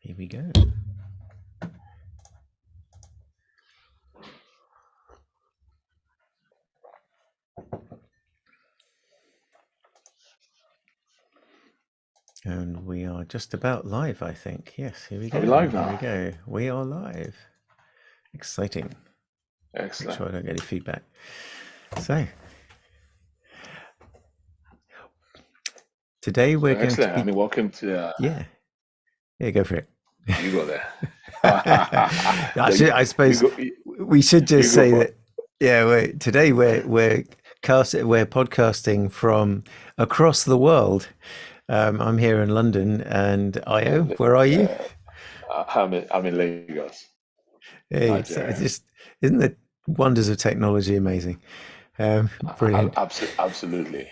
Here we go. And we are just about live, I think. Yes, here we go. Are we live now? Here we go. We are live. Exciting. Excellent. Make sure I don't get any feedback. So, today we're going to Excellent. be... I mean, welcome to... Yeah, go for it. You go there. Actually, I suppose we should just say that. Yeah, today we're podcasting from across the world. I'm here in London, and Io, where are you? I'm in Lagos. Hey, it's just, isn't the wonders of technology amazing? Brilliant. Absolutely.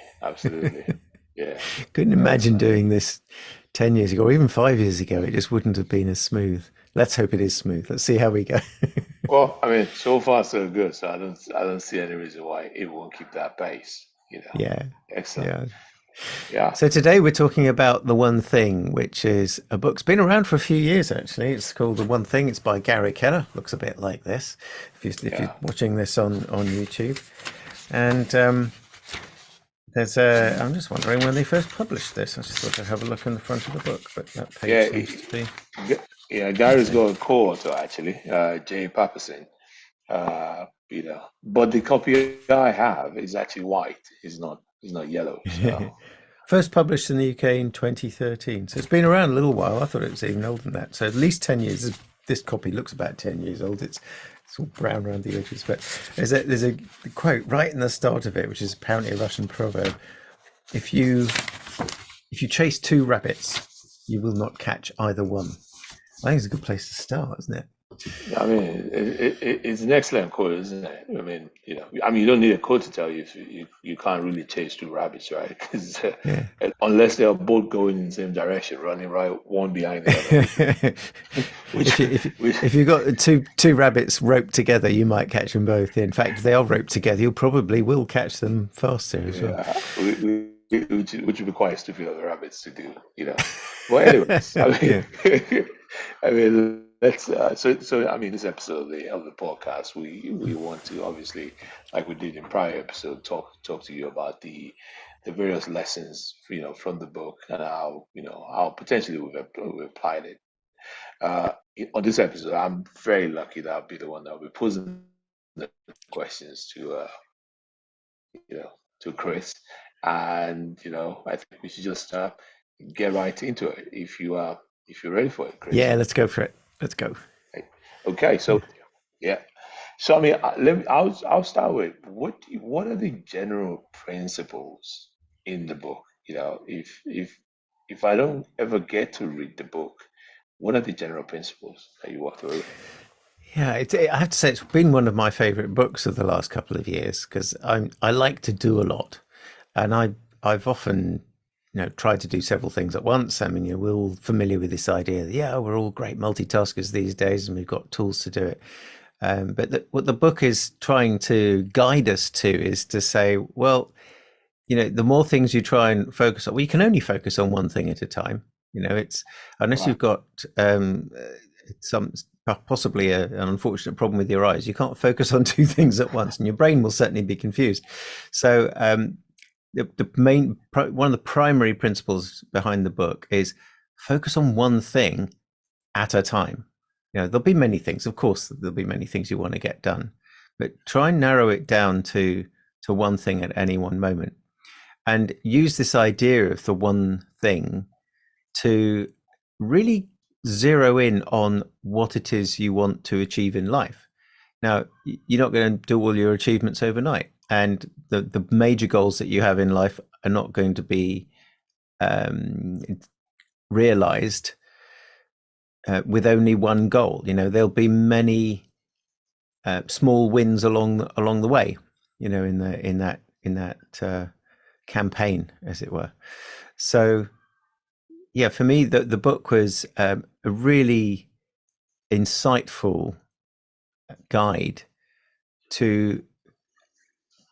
Yeah. Couldn't imagine doing this 10 years ago, or even 5 years ago. It just wouldn't have been as smooth. Let's hope it is smooth. Let's see how we go. Well, I mean, so far so good. So I don't see any reason why it won't keep that pace. Yeah. Excellent. Yeah. So today we're talking about The One Thing, which is a book. It's been around for a few years, actually. It's called The One Thing. It's by Gary Keller. Looks a bit like this, if you're watching this on YouTube. And there's I'm just wondering when they first published this. I just thought I'd have a look on the front of the book, but that page seems to be... Yeah, Gary's got a co-author, actually, J. Papasan. But the copy I have is actually white. It's not yellow. So. First published in the UK in 2013. So it's been around a little while. I thought it was even older than that. So at least 10 years. This copy looks about 10 years old. It's all brown around the edges. But there's a quote right in the start of it, which is apparently a Russian proverb. If you chase two rabbits, you will not catch either one. I think it's a good place to start, isn't it? I mean, it's an excellent quote, isn't it? I mean, you don't need a quote to tell you if you can't really chase two rabbits, right? Because unless they are both going in the same direction, running right one behind the other. If you've got two rabbits roped together, you might catch them both. In fact, if they are roped together, you probably will catch them faster as well. Which would be quite stupid of the rabbits to do, Well, anyways, I mean, let's. So I mean, this episode of the podcast, we want to obviously, like we did in prior episode, talk to you about the various lessons, from the book and how potentially we've applied it. On this episode, I'm very lucky that I'll be the one that will be posing the questions to Chris. And I think we should just get right into it if you're ready for it, Chris. Yeah, let's go for it. Let's go. Okay, so so I mean, I'll start with what are the general principles in the book? If I don't ever get to read the book, what are the general principles that you walk through? Yeah, I have to say it's been one of my favorite books of the last couple of years because I like to do a lot, and I've often tried to do several things at once. I mean, we're all familiar with this idea that we're all great multitaskers these days, and we've got tools to do it. But what the book is trying to guide us to is to say, well, the more things you try and focus on, well, you can only focus on one thing at a time. It's unless you've got some possibly an unfortunate problem with your eyes, you can't focus on two things at once, and your brain will certainly be confused. So one of the primary principles behind the book is focus on one thing at a time. There'll be many things, of course, there'll be many things you want to get done, but try and narrow it down to one thing at any one moment, and use this idea of the one thing to really zero in on what it is you want to achieve in life. Now, you're not going to do all your achievements overnight, and the major goals that you have in life are not going to be realized with only one goal. There'll be many small wins along the way, in that campaign, as it were. So for me, the book was a really insightful guide to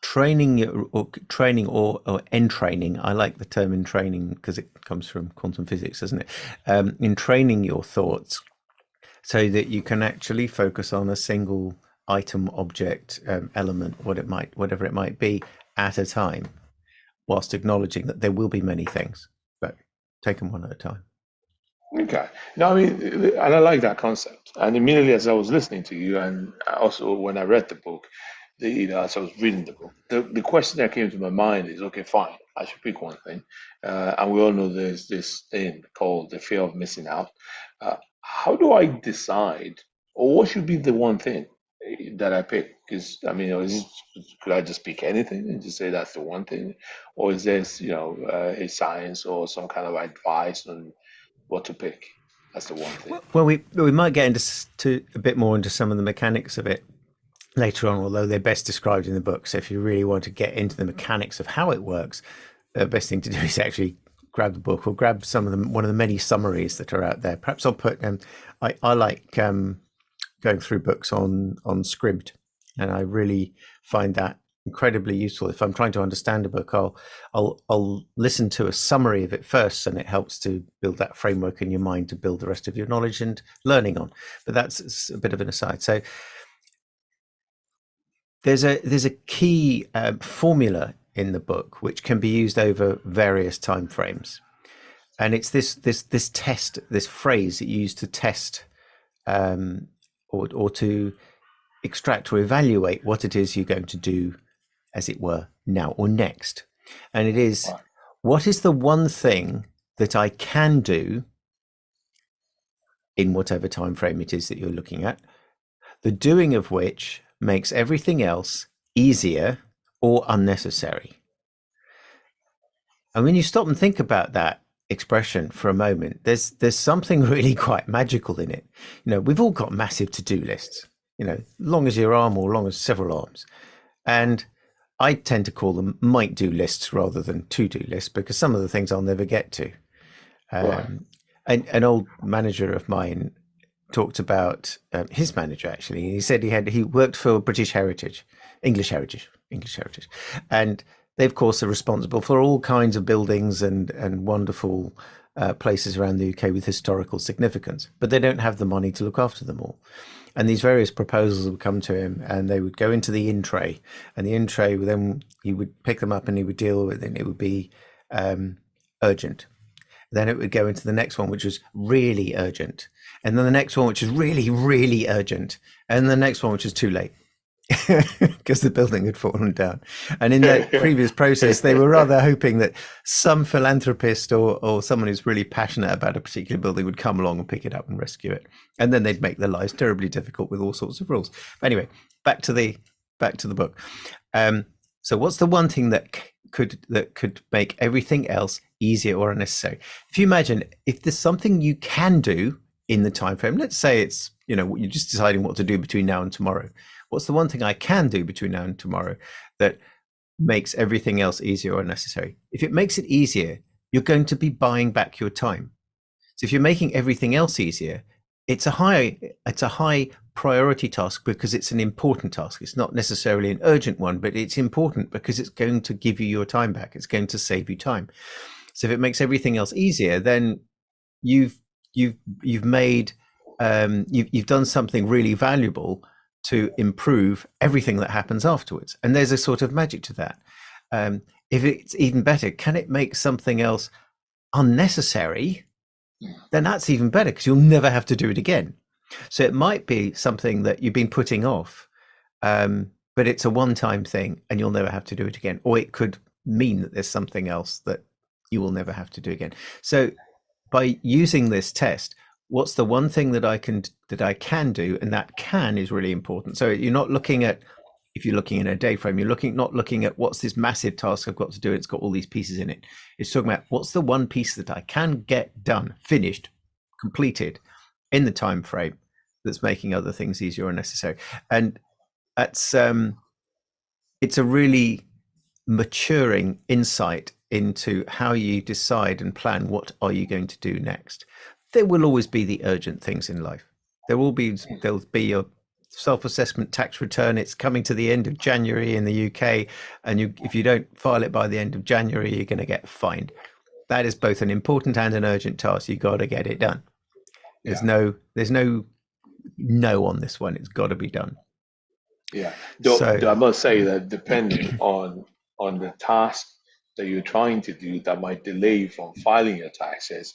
training or entraining. I like the term entraining because it comes from quantum physics, doesn't it? In training your thoughts so that you can actually focus on a single item, object, element, whatever it might be, at a time, whilst acknowledging that there will be many things, but take them one at a time. Okay. No, I mean, and I like that concept. And immediately as I was listening to you, and also when I read the book, as I was reading the book, the question that came to my mind is, okay, fine, I should pick one thing. And we all know there's this thing called the fear of missing out. How do I decide, or what should be the one thing that I pick? Because I mean, could I just pick anything and just say that's the one thing, or is this, a science or some kind of advice on what to pick? That's the one thing. Well, we might get into a bit more into some of the mechanics of it later on, although they're best described in the book. So if you really want to get into the mechanics of how it works, the best thing to do is actually grab the book or grab one of the many summaries that are out there. Perhaps I'll put. I like going through books on Scribd, and I really find that incredibly useful. If I'm trying to understand a book, I'll listen to a summary of it first, and it helps to build that framework in your mind to build the rest of your knowledge and learning on. But that's a bit of an aside. So there's a key formula in the book which can be used over various time frames, and it's this test, this phrase that you use to test or to extract or evaluate what it is you're going to do, as it were, now or next. And it is, Right. what is the one thing that I can do in whatever time frame it is that you're looking at, the doing of which makes everything else easier or unnecessary. And when you stop and think about that expression for a moment, there's something really quite magical in it. We've all got massive to-do lists, long as your arm or long as several arms. And I tend to call them might-do lists rather than to-do lists, because some of the things I'll never get to. Right. An old manager of mine talked about his manager, actually. He said he worked for English Heritage, and they of course are responsible for all kinds of buildings and wonderful places around the UK with historical significance, but they don't have the money to look after them all. And these various proposals would come to him, and they would go into the in tray, and the in tray, then he would pick them up and he would deal with it, and it would be urgent. Then it would go into the next one, which was really urgent. And then the next one, which is really, really urgent. And the next one, which is too late because the building had fallen down. And in that previous process, they were rather hoping that some philanthropist or someone who's really passionate about a particular building would come along and pick it up and rescue it. And then they'd make their lives terribly difficult with all sorts of rules. But anyway, back to the book. So what's the one thing that could make everything else easier or unnecessary? If you imagine, if there's something you can do in the time frame, let's say it's, you're just deciding what to do between now and tomorrow. What's the one thing I can do between now and tomorrow that makes everything else easier or unnecessary? If it makes it easier, you're going to be buying back your time. So if you're making everything else easier, it's a high priority task because it's an important task. It's not necessarily an urgent one, but it's important because it's going to give you your time back. It's going to save you time. So if it makes everything else easier, then you've made you've done something really valuable to improve everything that happens afterwards. And there's a sort of magic to that. If it's even better, can it make something else unnecessary? Then that's even better because you'll never have to do it again. So it might be something that you've been putting off, but it's a one-time thing and you'll never have to do it again. Or it could mean that there's something else that you will never have to do again. So by using this test, what's the one thing that I can do? And that can is really important. So you're not looking at, if you're looking in a day frame, you're not looking at what's this massive task I've got to do. It's got all these pieces in it. It's talking about what's the one piece that I can get done, finished, completed in the time frame that's making other things easier or necessary. And that's it's a really maturing insight into how you decide and plan what are you going to do next. There will always be the urgent things in life. There'll be self-assessment tax return. It's coming to the end of January in the UK, and if you don't file it by the end of January, you're going to get fined. That is both an important and an urgent task. You got to get it done. There's Yeah. no no on this one. It's got to be done. Yeah. Though So I must say that depending on the task that you're trying to do that might delay you from filing your taxes.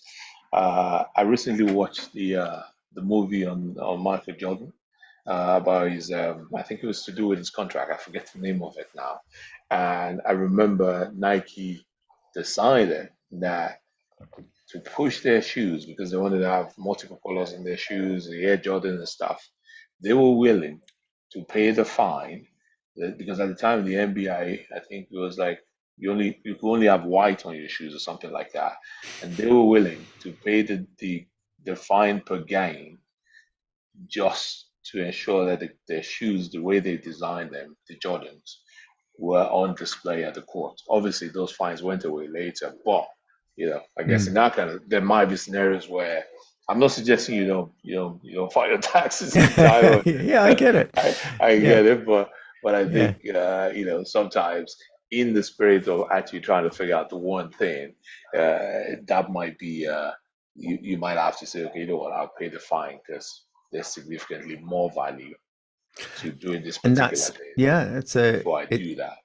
I recently watched the movie on Michael Jordan about his I think it was to do with his contract. I forget the name of it now. And I remember Nike decided that to push their shoes because they wanted to have multiple colors in their shoes, the Air Jordan and stuff. They were willing to pay the fine because at the time in the NBA, I think it was like you could only have white on your shoes or something like that, and they were willing to pay the fine per game just to ensure that their shoes, the way they designed them, the Jordans, were on display at the court. Obviously, those fines went away later, but I guess in mm, that kind of there might be scenarios where I'm not suggesting you don't file your taxes in time. yeah, I get it. I Yeah, get it, but I yeah. think sometimes in the spirit of actually trying to figure out the one thing, that might be you might have to say, okay, you know what, I'll pay the fine because there's significantly more value to doing this And particular that's thing yeah, before I do that.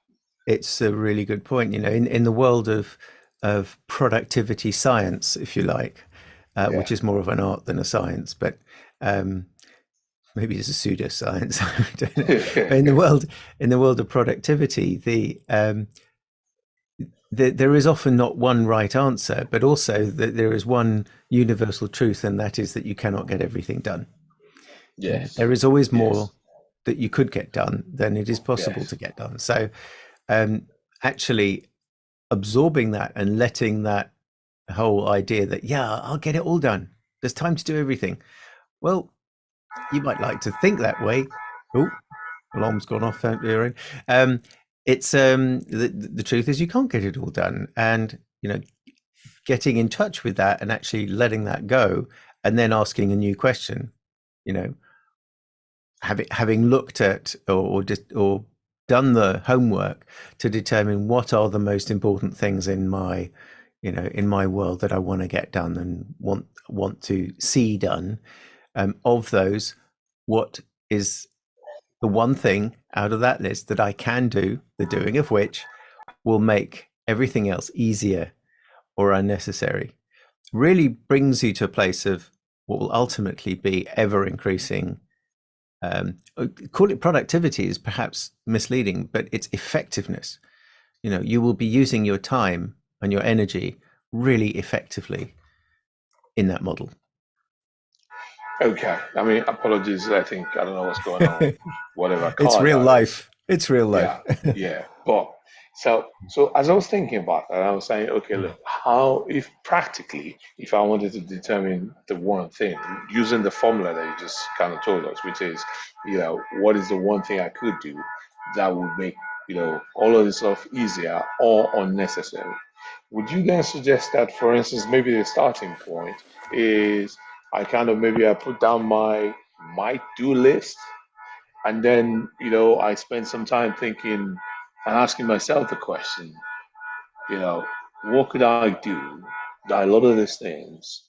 it's a really good point. In the world of productivity science, if you like, Yeah. which is more of an art than a science, but um, maybe it's a pseudoscience. I don't know. But in the world of productivity, there is often not one right answer, but also that there is one universal truth, and that is that you cannot get everything done. Yes. There is always Yes. more that you could get done than it is possible Yes. to get done. So, um, actually absorbing that and letting that whole idea that, yeah, I'll get it all done. There's time to do everything. Well, you might like to think that way. Oh, alarm's gone off. Um, it's the truth is you can't get it all done, and getting in touch with that and actually letting that go, and then asking a new question. You know, having looked at or done the homework to determine what are the most important things in my world that I want to get done and want to see done. Of those, what is the one thing out of that list that I can do, the doing of which will make everything else easier or unnecessary? Really brings you to a place of what will ultimately be ever increasing. Call it productivity is perhaps misleading, but it's effectiveness. You will be using your time and your energy really effectively in that model. Okay. I mean, apologies. I think I don't know what's going on with whatever It's car real that is. life. It's real life. Yeah, yeah. But so as I was thinking about that, I was saying, okay, look, how if practically, if I wanted to determine the one thing using the formula that you just kind of told us, which is, what is the one thing I could do that would make, all of this stuff easier or unnecessary? Would you then suggest that, for instance, maybe the starting point is I kind of maybe I put down my might do list and then, I spend some time thinking and asking myself the question, you know, what could I do that a lot of these things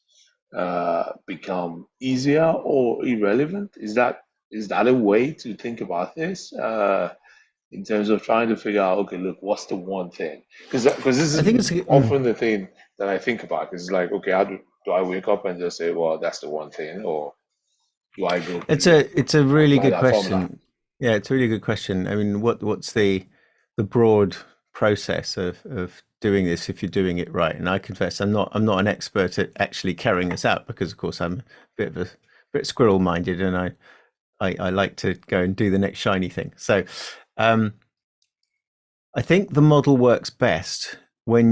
become easier or irrelevant? Is that a way to think about this in terms of trying to figure out, okay, look, what's the one thing? Because this I is think it's often the thing that I think about. Because it's like, okay, how do I wake up and just say, well, that's the one thing, or do I go it's a really apply good that formula? question. Yeah, it's a really good question. I mean, what's the broad process of doing this if you're doing it right? And I confess I'm not an expert at actually carrying this out because of course I'm a bit squirrel minded, and I like to go and do the next shiny thing. So um, I think the model works best when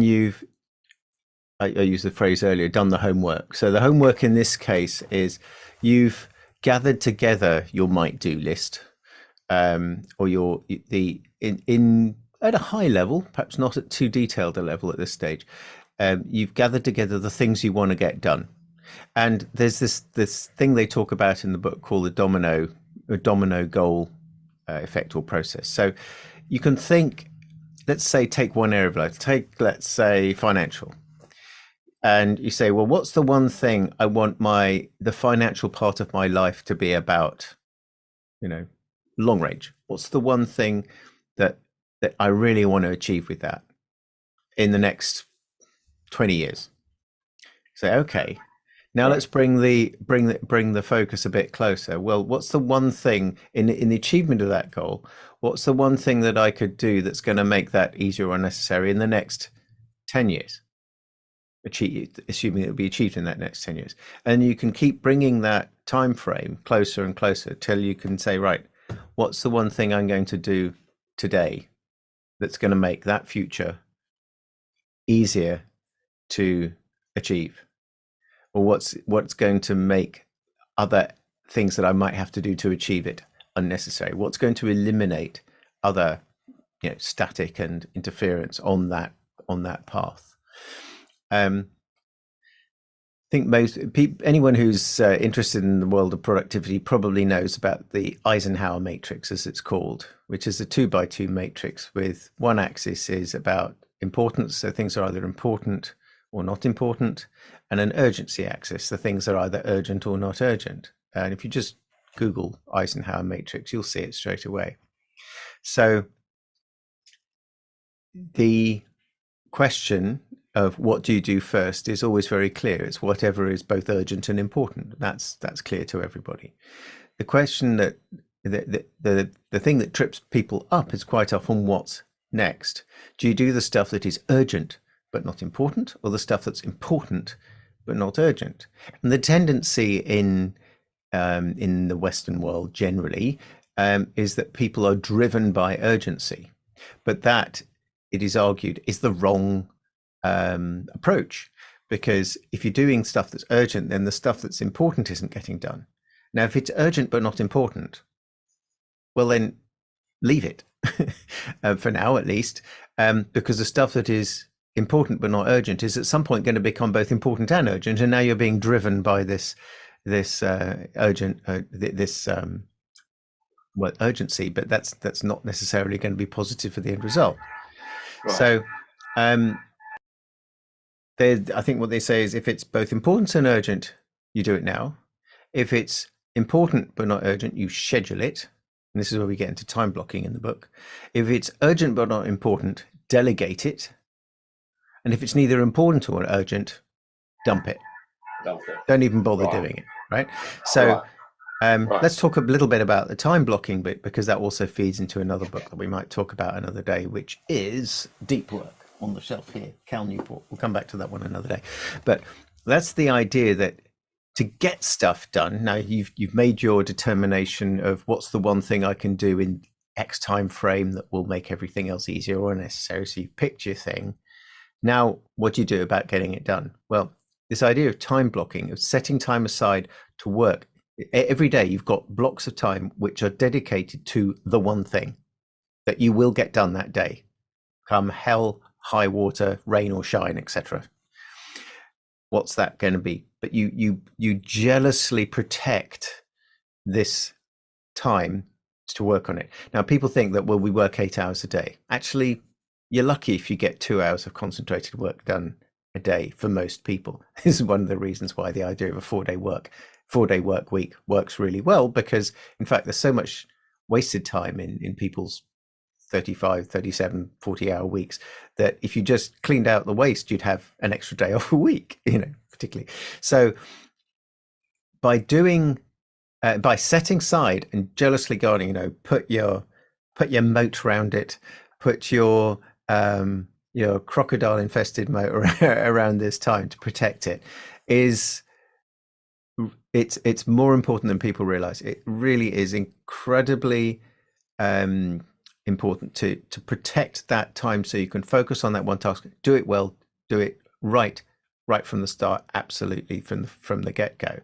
I used the phrase earlier, done the homework. So the homework in this case is you've gathered together your might do list, or your the in at a high level, perhaps not at too detailed a level at this stage. You've gathered together the things you want to get done, and there's this thing they talk about in the book called the domino. a domino goal effect or process. So you can think, let's say, take one area of life, take, let's say, financial. And you say, well, what's the one thing I want the financial part of my life to be about, long range? What's the one thing that I really want to achieve with that in the next 20 years? Say, okay, now let's bring the focus a bit closer. Well, what's the one thing in the achievement of that goal? What's the one thing that I could do that's going to make that easier or necessary in the next 10 years? Assuming it will be achieved in that next 10 years. And you can keep bringing that time frame closer and closer till you can say, right, what's the one thing I'm going to do today that's going to make that future easier to achieve? Or what's going to make other things that I might have to do to achieve it unnecessary? What's going to eliminate other, static and interference on that path? I think anyone who's interested in the world of productivity probably knows about the Eisenhower matrix, as it's called, which is a 2x2 matrix with one axis is about importance, so things are either important or not important, and an urgency axis, the things are either urgent or not urgent. And if you just Google Eisenhower matrix, you'll see it straight away. So the question of what do you do first is always very clear. It's whatever is both urgent and important. That's clear to everybody. The question that the thing that trips people up is quite often what's next. Do you do the stuff that is urgent but not important, or the stuff that's important but not urgent? And the tendency in the Western world generally is that people are driven by urgency, but that, it is argued, is the wrong approach, because if you're doing stuff that's urgent, then the stuff that's important isn't getting done. Now, if it's urgent but not important, well, then leave it for now, at least, because the stuff that is important but not urgent is at some point going to become both important and urgent, and now you're being driven by this urgency, but that's not necessarily going to be positive for the end result. Right. So I think what they say is, if it's both important and urgent, you do it now. If it's important but not urgent, you schedule it. And this is where we get into time blocking in the book. If it's urgent but not important, delegate it. And if it's neither important or urgent, dump it. Don't even bother doing it, right? So let's talk a little bit about the time blocking bit, because that also feeds into another book that we might talk about another day, which is Deep Work, on the shelf here, Cal Newport. We'll come back to that one another day. But that's the idea that to get stuff done, now you've made your determination of what's the one thing I can do in X time frame that will make everything else easier or unnecessary. So you've picked your thing. Now, what do you do about getting it done? Well, this idea of time blocking, of setting time aside to work. Every day you've got blocks of time which are dedicated to the one thing that you will get done that day, come hell, high water, rain or shine, etc. What's that going to be? But you jealously protect this time to work on it. Now, people think that, well, we work 8 hours a day. Actually, you're lucky if you get 2 hours of concentrated work done a day for most people. This is one of the reasons why the idea of a 4-day work week works really well, because in fact there's so much wasted time in people's 35, 37, 40-hour weeks that if you just cleaned out the waste, you'd have an extra day off a week, particularly. So by setting aside and jealously guarding, put your moat around it, put your crocodile infested moat around this time to protect it, it's more important than people realize. It really is incredibly important to protect that time so you can focus on that one task, do it well, do it right from the start, absolutely from the get-go.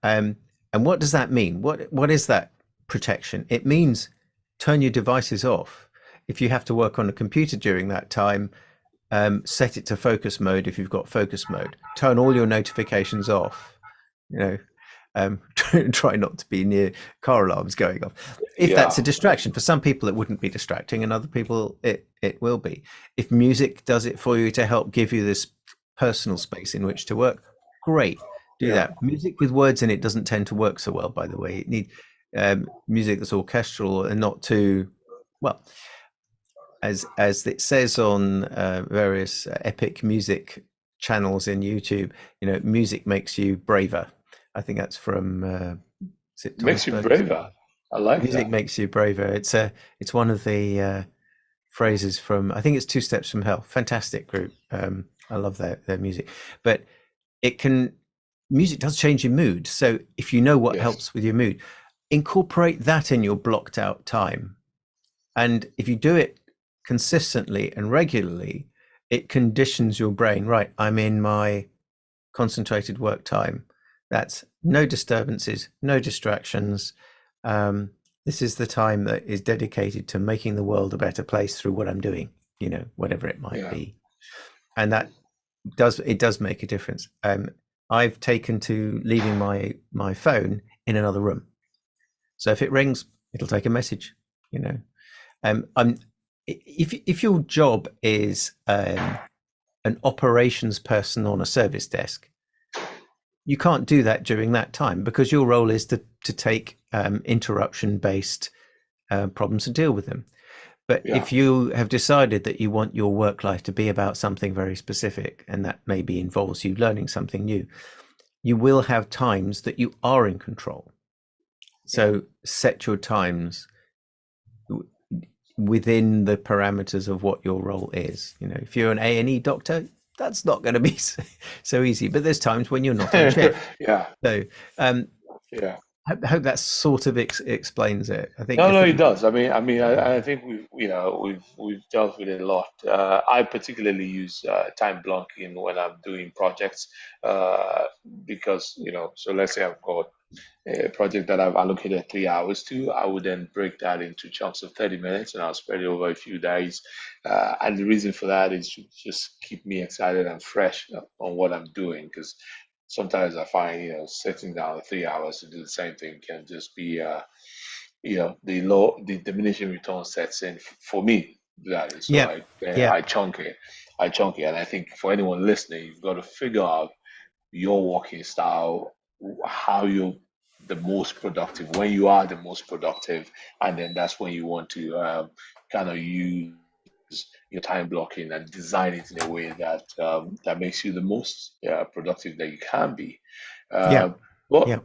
And what does that mean? What is that protection? It means turn your devices off. If you have to work on a computer during that time, set it to focus mode if you've got focus mode. Turn all your notifications off. Try not to be near car alarms going off. If that's a Yeah, distraction, for some people it wouldn't be distracting, and other people it will be. If music does it for you to help give you this personal space in which to work, great, do yeah, that. Music with words in it doesn't tend to work so well, by the way. It need music that's orchestral and not too well, as it says on various epic music channels in YouTube. Music makes you braver. I think that's from is it Thomas makes you Ferguson? braver. I like Music that. makes you braver. It's one of the phrases from, I think it's Two Steps from Hell. Fantastic group. I love their music, but it can music does change your mood. So if you know what Yes. helps with your mood, incorporate that in your blocked out time. And if you do it consistently and regularly, it conditions your brain. Right, I'm in my concentrated work time. That's no disturbances, no distractions. Um, this is the time that is dedicated to making the world a better place through what I'm doing, whatever it might Yeah. be. And that does make a difference. I've taken to leaving my phone in another room. So if it rings, it'll take a message, you know. I'm if your job is an operations person on a service desk, you can't do that during that time because your role is to take interruption based problems and deal with them. But Yeah. if you have decided that you want your work life to be about something very specific, and that maybe involves you learning something new, you will have times that you are in control. Yeah. So set your times within the parameters of what your role is. If you're an A&E doctor, that's not going to be so easy. But there's times when you're not on shift. Yeah. So um, Yeah. I hope that sort of explains it. I think No, the no, it thing, does. I think we've dealt with it a lot. I particularly use time blocking when I'm doing projects, uh, because so let's say I've got a project that I've allocated 3 hours to. I would then break that into chunks of 30 minutes, and I'll spread it over a few days. And the reason for that is to just keep me excited and fresh on what I'm doing, because sometimes I find sitting down 3 hours to do the same thing can just be the diminishing return sets in for me. That is, so yeah, yeah, I chunk it, and I think for anyone listening, you've got to figure out your working style, how you're the most productive, when you are the most productive, and then that's when you want to kind of use your time blocking and design it in a way that that makes you the most productive that you can be. yeah, Uh, but yeah,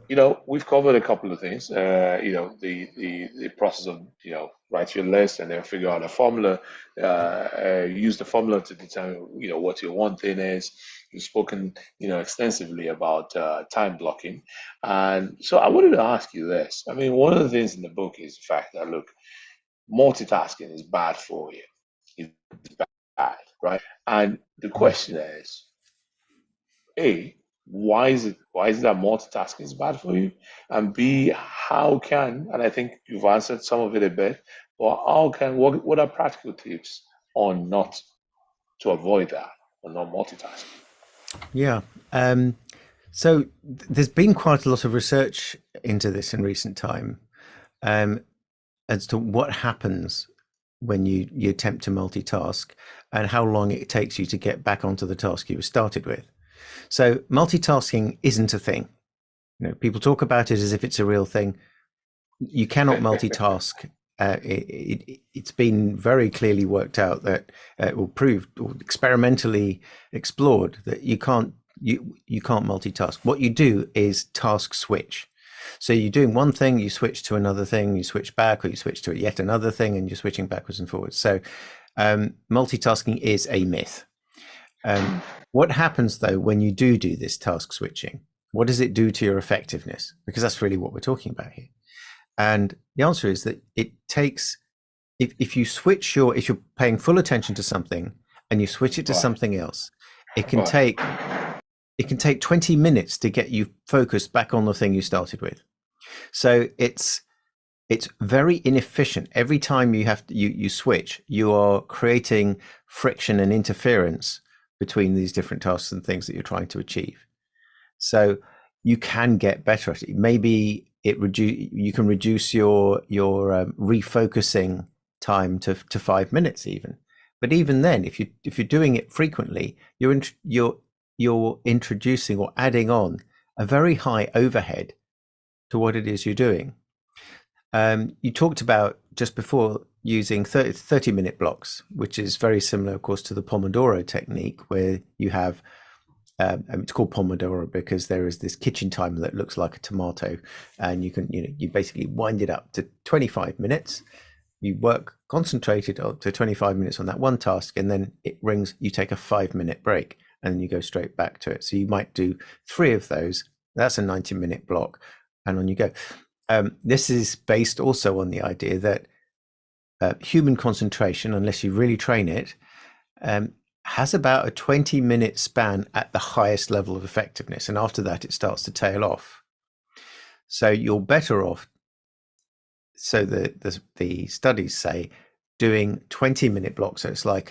we've covered a couple of things. The process of write your list and then figure out a formula. Use the formula to determine what your one thing is. You've spoken extensively about time blocking, and so I wanted to ask you this. I mean, one of the things in the book is the fact that look, multitasking is bad for you. It's bad, right? And the yes, question is, A, why is it that multitasking is bad for you? And B, how can, and I think you've answered some of it a bit, but what are practical tips on not to avoid that, on not multitasking? yeah. So there's been quite a lot of research into this in recent time, um, as to what happens when you attempt to multitask and how long it takes you to get back onto the task you were started with. So multitasking isn't a thing. People talk about it as if it's a real thing. You cannot multitask. It's been very clearly worked out that or proved or experimentally explored that you can't multitask. What you do is task switch. So you're doing one thing, you switch to another thing, you switch back, or you switch to yet another thing, and you're switching backwards and forwards. So multitasking is a myth. Um, what happens though when you do this task switching? What does it do to your effectiveness? Because that's really what we're talking about here. And the answer is that it takes, if you switch if you're paying full attention to something and you switch it to Right, something else, it can right, take it can take 20 minutes to get you focused back on the thing you started with. So it's very inefficient. Every time you switch, you are creating friction and interference between these different tasks and things that you're trying to achieve. So you can get better at it. Maybe you can reduce your refocusing time to 5 minutes even. But even then, if you're doing it frequently, you're introducing or adding on a very high overhead to what it is you're doing. You talked about just before using 30-minute blocks, which is very similar, of course, to the Pomodoro technique, where you have it's called Pomodoro because there is this kitchen timer that looks like a tomato, and you basically wind it up to 25 minutes. You work concentrated up to 25 minutes on that one task, and then it rings. You take a 5-minute break, and then you go straight back to it. So you might do 3 of those. That's a 90-minute block, and on you go. This is based also on the idea that human concentration, unless you really train it, has about a 20-minute span at the highest level of effectiveness. And after that, it starts to tail off. So you're better off. So the studies say doing 20-minute blocks. So it's like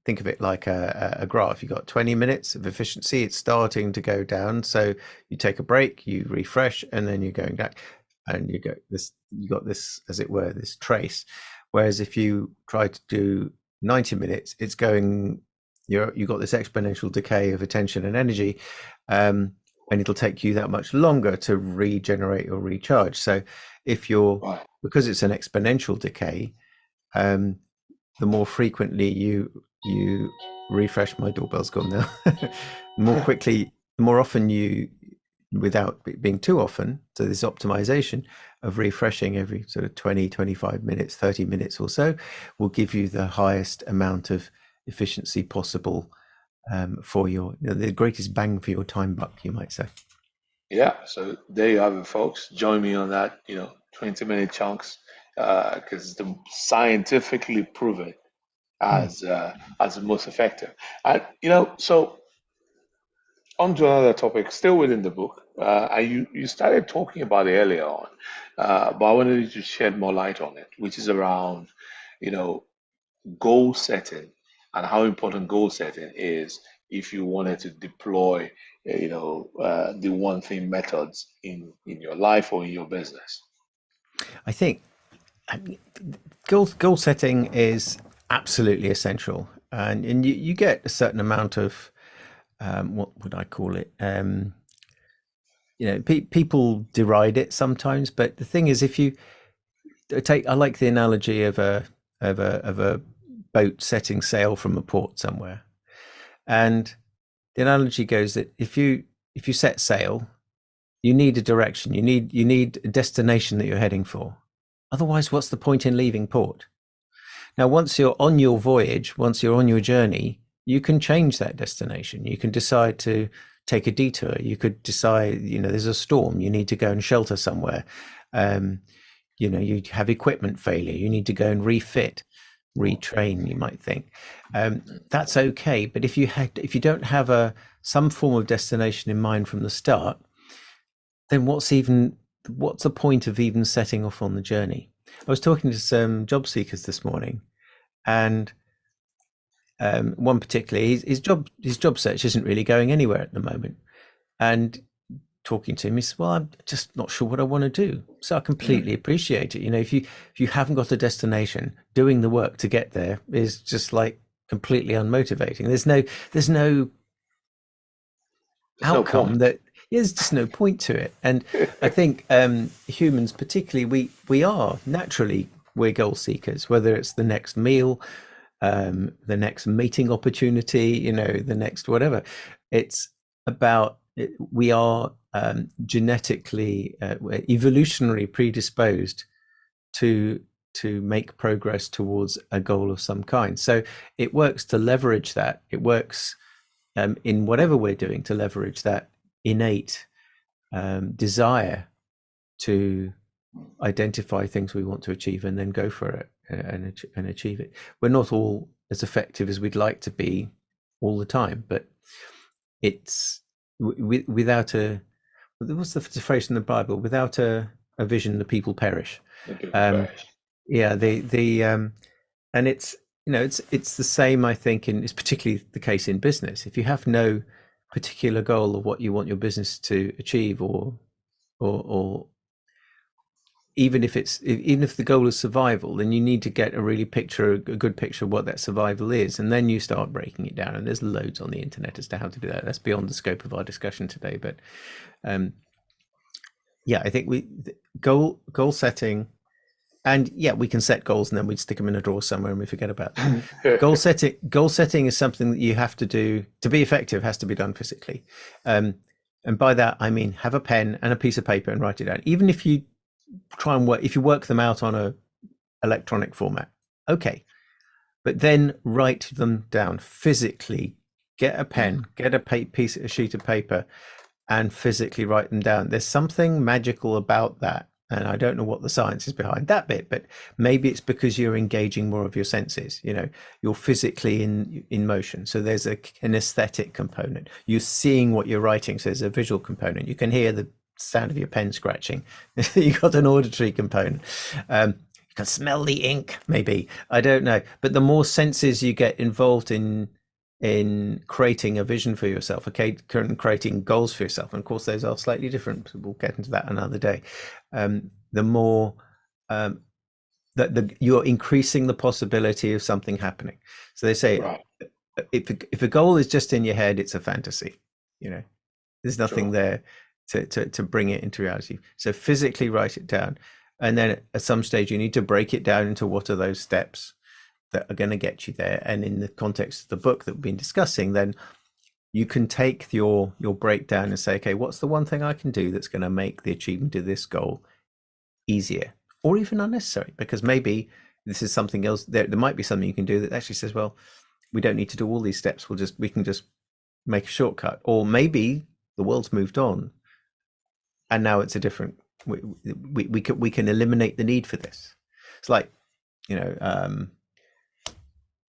think of it like a graph. You've got 20 minutes of efficiency. It's starting to go down. So you take a break, you refresh, and then you're going back. And you got this, as it were, this trace. Whereas if you try to do 90 minutes, it's going, you've got this exponential decay of attention and energy, and it'll take you that much longer to regenerate or recharge. So because it's an exponential decay, the more frequently you refresh, my doorbell's gone now, the more quickly, the more often without being too often. So this optimization of refreshing every sort of 20, 25 minutes, 30 minutes or so will give you the highest amount of efficiency possible for the greatest bang for your time buck, you might say. Yeah, so there you have it, folks. Join me on that, 20-minute chunks, because the scientifically proven as the most effective. And so on to another topic, still within the book. And you started talking about it earlier on, but I wanted you to shed more light on it, which is around, you know, goal setting and how important goal setting is if you wanted to deploy, the one thing methods in your life or in your business. I think goal setting is absolutely essential, and you get a certain amount of what would I call it? People deride it sometimes, but the thing is, if you I like the analogy of a boat setting sail from a port somewhere, and the analogy goes that if you set sail, you need a direction, you need a destination that you're heading for. Otherwise, what's the point in leaving port? Now, once you're on your voyage, once you're on your journey, you can change that destination. You can decide to take a detour. You could decide, there's a storm, you need to go and shelter somewhere. You have equipment failure, you need to go and refit, retrain, you might think. That's okay. But if you don't have some form of destination in mind from the start, then what's the point of even setting off on the journey? I was talking to some job seekers this morning, and one particularly, his job search isn't really going anywhere at the moment. And talking to him, he said, "Well, I'm just not sure what I want to do." So I completely appreciate it. If you haven't got a destination, doing the work to get there is just like completely unmotivating. There's no There's no outcome point. that there's just no point to it. And I think humans particularly, we're goal seekers, whether it's the next meal, the next meeting opportunity, the next whatever. It's about we are genetically we're evolutionary predisposed to make progress towards a goal of some kind. So it works to leverage that. It works in whatever we're doing to leverage that innate desire to identify things we want to achieve and then go for it and achieve it. We're not all as effective as we'd like to be all the time, but it's without what's the phrase in the Bible? Without a vision, the people perish. The people Um, perish. yeah, and it's it's the same. I think it's particularly the case in business. If you have no particular goal of what you want your business to achieve, or even if the goal is survival, then you need to get a good picture of what that survival is, and then you start breaking it down. And there's loads on the internet as to how to do that. That's beyond the scope of our discussion today. But yeah, I think goal setting, and yeah, we can set goals and then we stick them in a drawer somewhere and we forget about them. Goal setting is something that you have to do to be effective. Has to be done physically, and by that I mean have a pen and a piece of paper and write it down. Even if you if you work them out on a electronic format, okay, but then write them down physically. Get a pen, get a sheet of paper, and physically write them down. There's something magical about that. And I don't know what the science is behind that bit, but maybe it's because you're engaging more of your senses. You're physically in motion. So there's an aesthetic component. You're seeing what you're writing. So there's a visual component. You can hear the sound of your pen scratching. You've got an auditory component. You can smell the ink, maybe. I don't know. But the more senses you get involved in creating a vision for yourself, okay, creating goals for yourself, and of course those are slightly different. We'll get into that another day. The more that you're increasing the possibility of something happening. So they say, right, if a goal is just in your head, it's a fantasy. There's nothing there to bring it into reality. So physically write it down, and then at some stage you need to break it down into what are those steps that are going to get you there. And in the context of the book that we've been discussing, then you can take your breakdown and say, okay, what's the one thing I can do that's going to make the achievement of this goal easier or even unnecessary? Because maybe this is something else. There might be something you can do that actually says, well, we don't need to do all these steps. We can just make a shortcut. Or maybe the world's moved on and now it's a different, we can eliminate the need for this. It's like,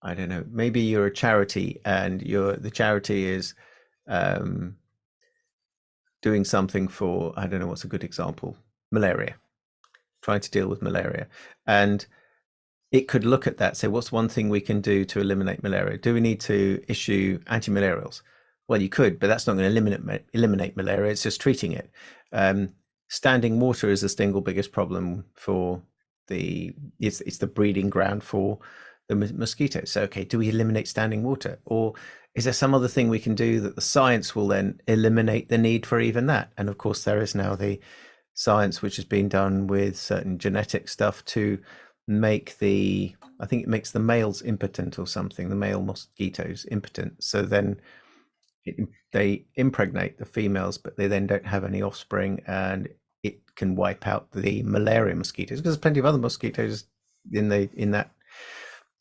I don't know, maybe you're a charity and the charity is doing something for, I don't know, what's a good example? Malaria, trying to deal with malaria. And it could look at that, say, what's one thing we can do to eliminate malaria? Do we need to issue anti-malarials? Well, you could, but that's not going to eliminate malaria. It's just treating it. Standing water is the single biggest problem for it's the breeding ground for the mosquitoes. So, okay, do we eliminate standing water? Or is there some other thing we can do that the science will then eliminate the need for even that? And of course, there is now the science which has been done with certain genetic stuff to make I think it makes the males impotent or something, the male mosquitoes impotent. So then they impregnate the females, but they then don't have any offspring, and it can wipe out the malaria mosquitoes, because there's plenty of other mosquitoes in that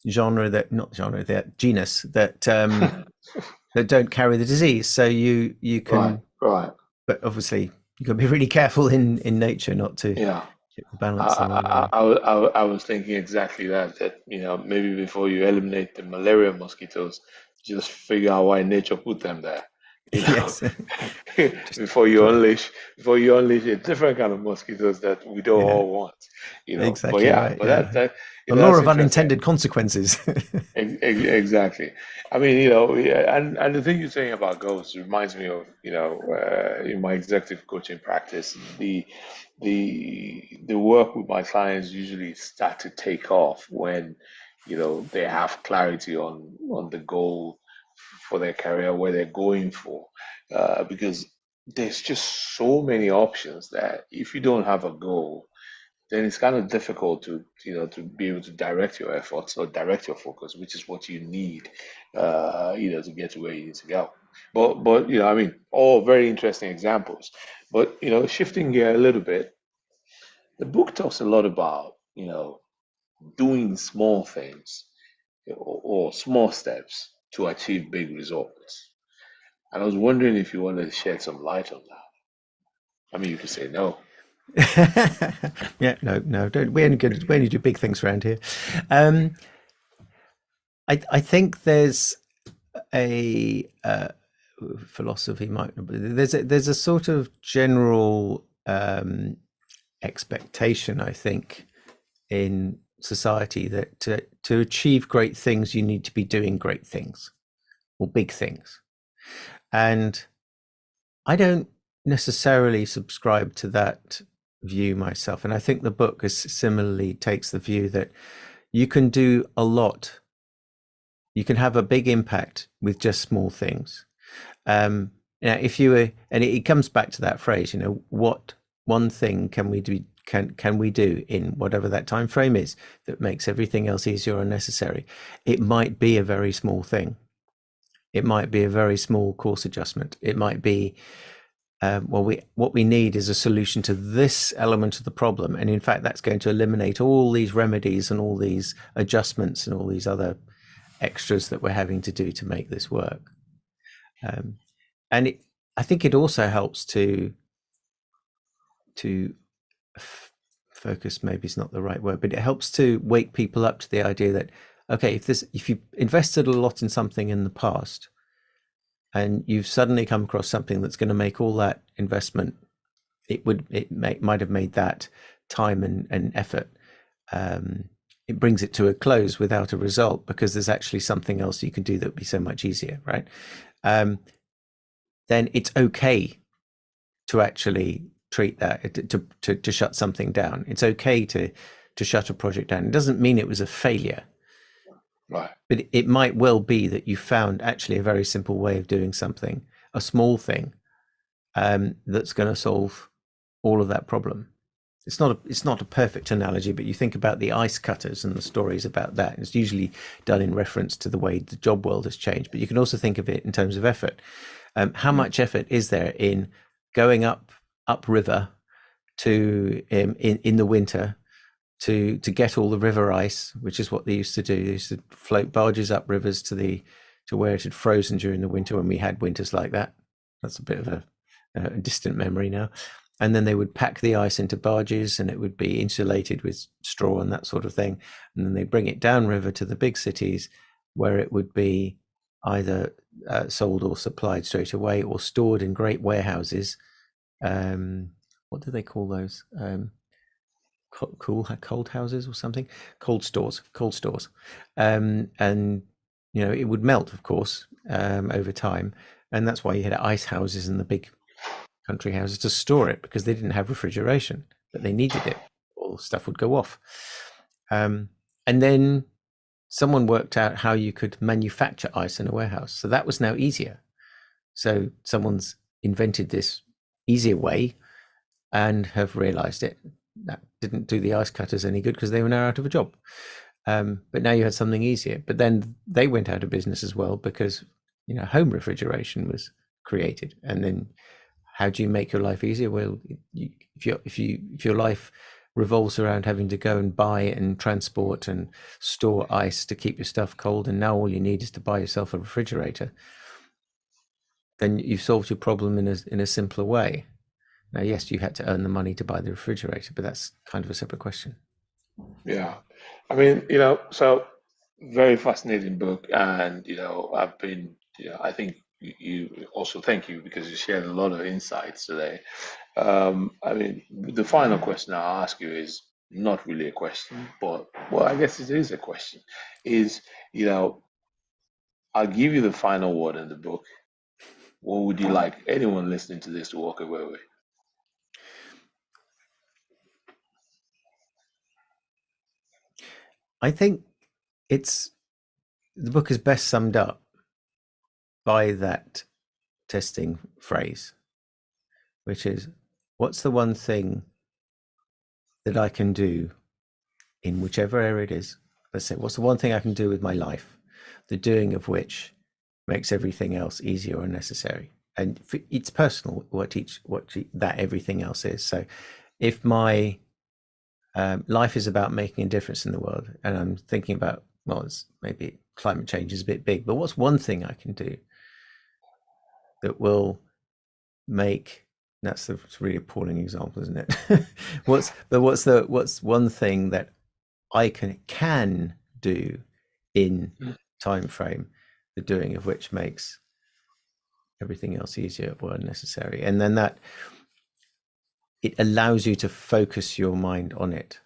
that genus that that don't carry the disease. So you can, right. But obviously you got to be really careful in nature not to get the balance the wrong way. I was thinking exactly that maybe before you eliminate the malaria mosquitoes, just figure out why nature put them there. Yes. before you unleash a different kind of mosquitoes that we don't all want. Exactly. But right. But that the law of unintended consequences. Exactly. I mean, and the thing you're saying about goals reminds me of, in my executive coaching practice, the work with my clients usually start to take off when, they have clarity on the goal for their career, where they're going for, because there's just so many options that if you don't have a goal, then it's kind of difficult to be able to direct your efforts or direct your focus, which is what you need, to get to where you need to go. But I mean, all very interesting examples. But shifting gear a little bit, the book talks a lot about doing small things or small steps to achieve big results. And I was wondering if you wanted to shed some light on that. I mean, you could say no. Yeah, no, don't. We only do big things around here. I think there's a philosophy. There's a sort of general expectation, I think, in society that to achieve great things, you need to be doing great things or big things. And I don't necessarily subscribe to that view myself. And I think the book is similarly takes the view that you can do a lot. You can have a big impact with just small things. Um, if you were, and it comes back to that phrase, what one thing can we do? Can we do in whatever that time frame is that makes everything else easier or necessary? It might be a very small thing. It might be a very small course adjustment. It might be what we need is a solution to this element of the problem, and in fact, that's going to eliminate all these remedies and all these adjustments and all these other extras that we're having to do to make this work. Um, and I think it also helps to focus. Maybe is not the right word, but it helps to wake people up to the idea that okay, if you invested a lot in something in the past, and you've suddenly come across something that's going to make all that investment, might have made that time and effort. It brings it to a close without a result because there's actually something else you can do that would be so much easier, right? Then it's okay to actually treat that to shut something down. It's okay to shut a project down. It doesn't mean it was a failure. Right. But it might well be that you found actually a very simple way of doing something, a small thing, that's going to solve all of that problem. It's not a perfect analogy, but you think about the ice cutters and the stories about that. It's usually done in reference to the way the job world has changed, but you can also think of it in terms of effort. How much effort is there in going upriver to in the winter to get all the river ice, which is what they used to do. They used to float barges up rivers to where it had frozen during the winter when we had winters like that. That's a bit of a distant memory now. And then they would pack the ice into barges, and it would be insulated with straw and that sort of thing. And then they bring it downriver to the big cities, where it would be either sold or supplied straight away, or stored in great warehouses. What do they call those? Cold houses or something, cold stores. And it would melt, of course, over time, and that's why you had ice houses in the big country houses to store it, because they didn't have refrigeration, but they needed it or stuff would go off. And then someone worked out how you could manufacture ice in a warehouse, so that was now easier. So someone's invented this easier way and have realized it. That didn't do the ice cutters any good because they were now out of a job. But now you had something easier. But then they went out of business as well because home refrigeration was created. And then how do you make your life easier? Well, if your life revolves around having to go and buy and transport and store ice to keep your stuff cold, and now all you need is to buy yourself a refrigerator, then you've solved your problem in a simpler way. Now, yes, you had to earn the money to buy the refrigerator, but that's kind of a separate question. Yeah. I mean, so very fascinating book, and I've been, I think you also thank you because you shared a lot of insights today. I mean, the final question I'll ask you is not really a question, but well, I guess it is a question. Is I'll give you the final word in the book. What would you like anyone listening to this to walk away with? I think it's the book is best summed up by that testing phrase, which is, what's the one thing that I can do in whichever area it is? Let's say, what's the one thing I can do with my life, the doing of which makes everything else easier or necessary? And it's personal what that everything else is. So if my life is about making a difference in the world, and I'm thinking about, well, it's maybe climate change is a bit big, but what's one thing I can do that will make, that's a really appalling example, isn't it? What's one thing that I can do in time frame, the doing of which makes everything else easier or unnecessary? And then that it allows you to focus your mind on it,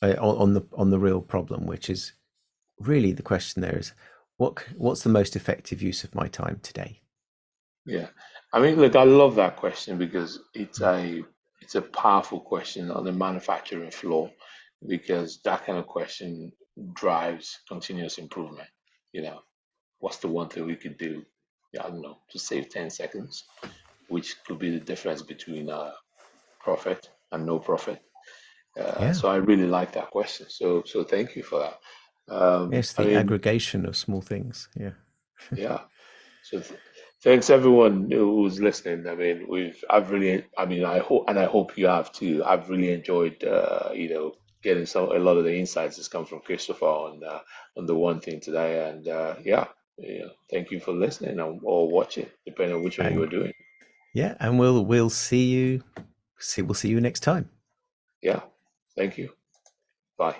on the real problem, which is really the question there is, what's the most effective use of my time today? Yeah. I mean, look, I love that question because it's a powerful question on the manufacturing floor because that kind of question drives continuous improvement. You know, what's the one thing we could do? Yeah, I don't know, to save 10 seconds, which could be the difference between profit and no profit. Yeah. So I really like that question. So thank you for that. Yes, I the mean, aggregation of small things. Yeah. yeah. So thanks everyone who's listening. I mean, I've really, I mean, I hope you have too. I've really enjoyed, getting a lot of the insights that's come from Christopher on the one thing today. And yeah, thank you for listening or watching, depending on which one you were And doing. yeah, and we'll see you next time. Yeah, thank you. Bye.